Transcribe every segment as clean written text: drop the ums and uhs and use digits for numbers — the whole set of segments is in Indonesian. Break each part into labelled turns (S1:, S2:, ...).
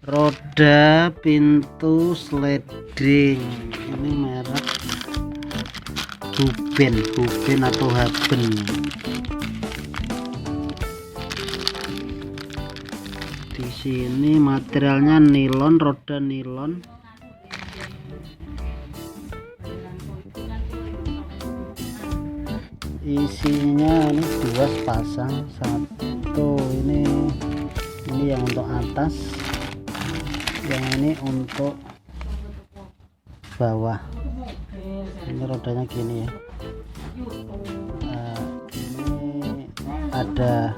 S1: roda pintu sliding. Ini merek Huben atau Haben. Di sini materialnya nilon, roda nilon. Isinya ini 2 pasang, satu ini yang untuk atas, yang ini untuk bawah. Ini rodanya gini ya. Ini ada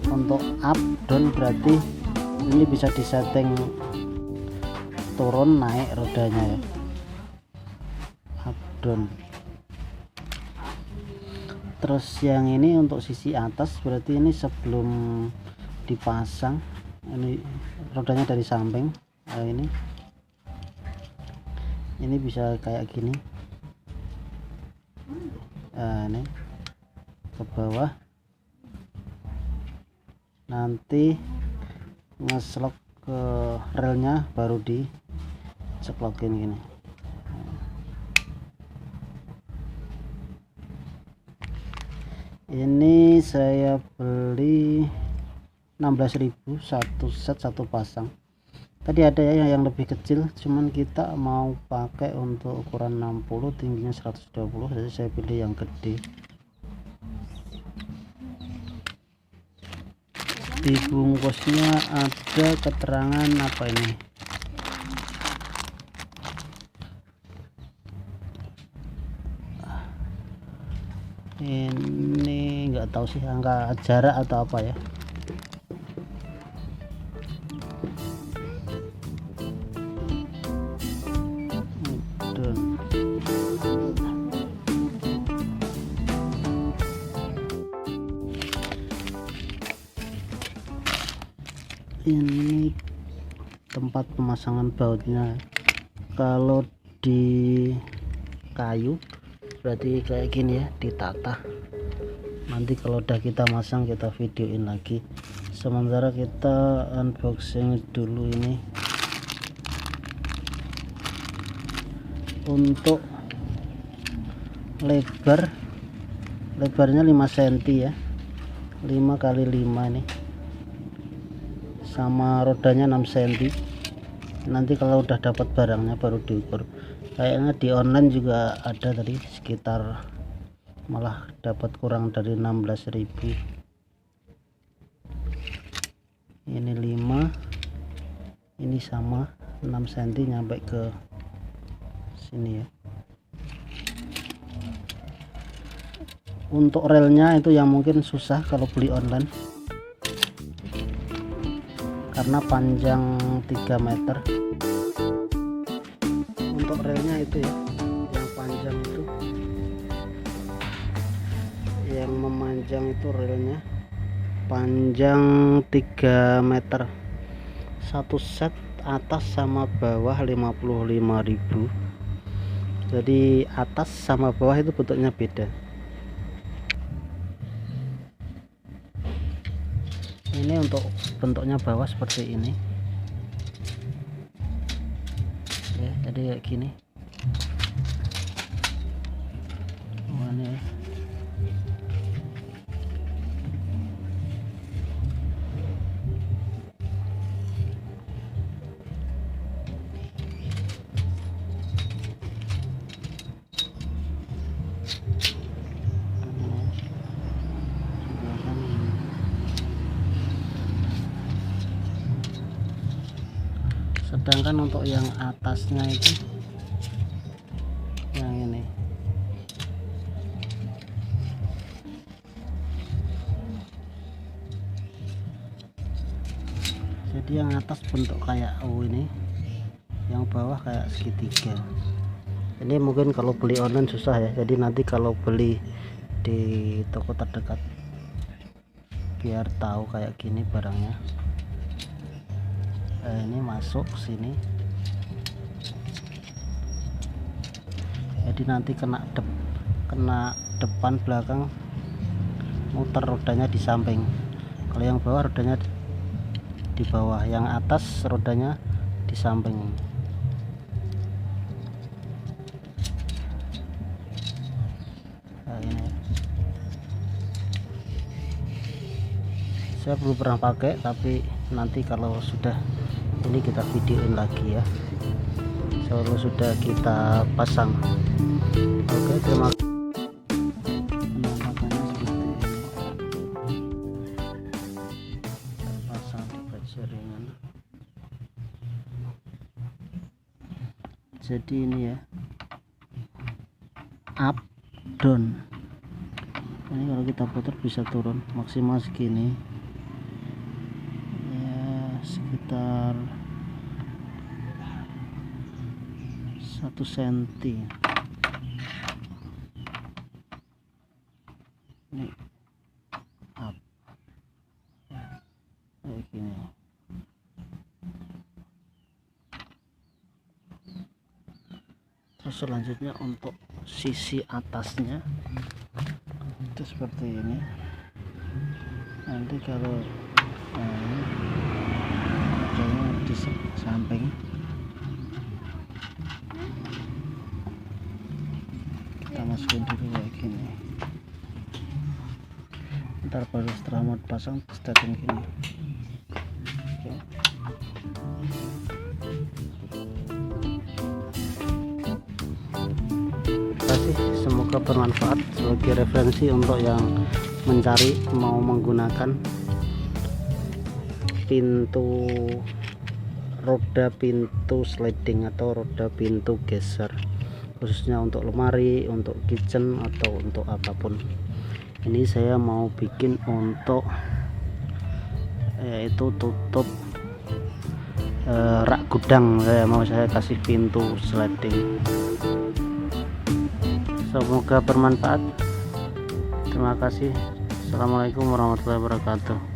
S1: untuk up down, berarti ini bisa disetting turun naik rodanya ya, up down. Terus yang ini untuk sisi atas, berarti ini sebelum dipasang, ini rodanya dari samping. Nah, ini bisa kayak gini. Nah, ini ke bawah, nanti ngeslok ke relnya, baru diceklokin gini. Ini saya beli 16.000 satu set, satu pasang. Tadi ada ya yang lebih kecil, cuman kita mau pakai untuk ukuran 60, tingginya 120, jadi saya pilih yang gede. Di bungkusnya ada keterangan apa ini, ini nggak tahu sih, angka jarak atau apa ya. Ini tempat pemasangan bautnya. Kalau di kayu berarti kayak gini ya, ditata. Nanti kalau udah kita masang kita videoin lagi. Sementara kita unboxing dulu ini. Untuk lebarnya 5 cm ya, 5 kali 5 ini, sama rodanya 6 cm. Nanti kalau udah dapat barangnya baru diukur. Kayaknya di online juga ada tadi, sekitar malah dapat kurang dari 16.000. Ini 5, ini sama 6 cm nyampe ke sini ya. Untuk relnya itu yang mungkin susah kalau beli online, karena panjang 3 meter. Untuk relnya itu ya, yang panjang itu, yang memanjang itu relnya panjang 3 meter. Satu set atas sama bawah 55.000. Jadi atas sama bawah itu bentuknya beda. Ini untuk bentuknya bawah seperti ini ya, jadi kayak gini. Ini ya. Sedangkan untuk yang atasnya itu, yang ini, jadi yang atas bentuk kayak U ini, yang bawah kayak segitiga. Ini mungkin kalau beli online susah ya, jadi nanti kalau beli di toko terdekat biar tahu kayak gini barangnya. Ini masuk sini, jadi nanti kena depan belakang, muter rodanya di samping. Kalau yang bawah rodanya di bawah, yang atas rodanya di samping. Nah, ini saya belum pernah pakai, tapi nanti kalau sudah ini kita videoin lagi ya, kalau sudah kita pasang. Oke, terima kasih. Penampakannya seperti ini, terpasang di baja ringan. Jadi ini ya, up down, ini kalau kita putar bisa turun maksimal segini ya, sekitar 1 cm. Ini up kayak gini. Terus selanjutnya untuk sisi atasnya itu seperti ini. Nanti kalau ini di samping kita masukin dulu kayak gini, ntar baru setelah mau pasang setting gini. Oke. Semoga bermanfaat sebagai referensi untuk yang mencari mau menggunakan roda pintu sliding atau roda pintu geser, khususnya untuk lemari, untuk kitchen, atau untuk apapun. Ini saya mau bikin untuk yaitu tutup rak gudang, saya kasih pintu sliding. Semoga bermanfaat. Terima kasih. Assalamualaikum warahmatullahi wabarakatuh.